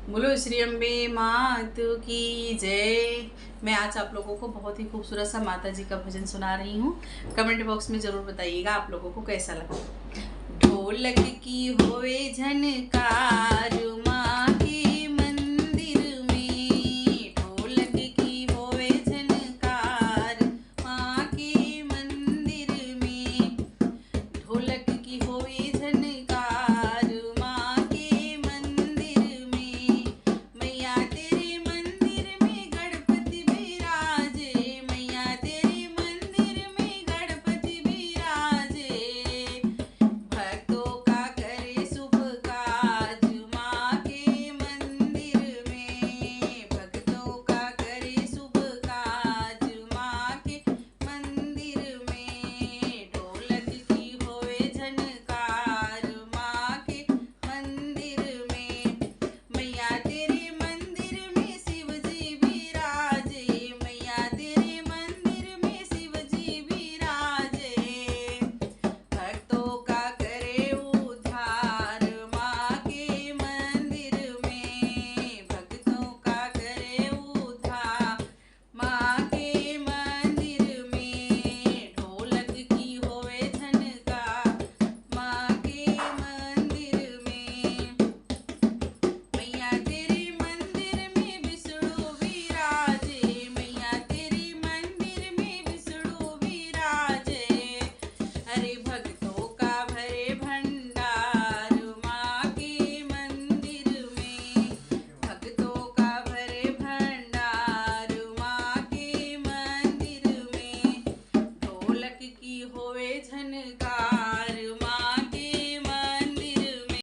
बोलो श्री अम्बे मात की जय। मैं आज आप लोगों को बहुत ही खूबसूरत सा माता जी का भजन सुना रही हूँ। कमेंट बॉक्स में ज़रूर बताइएगा आप लोगों को कैसा लगा। ढोलक की होवे झनकार,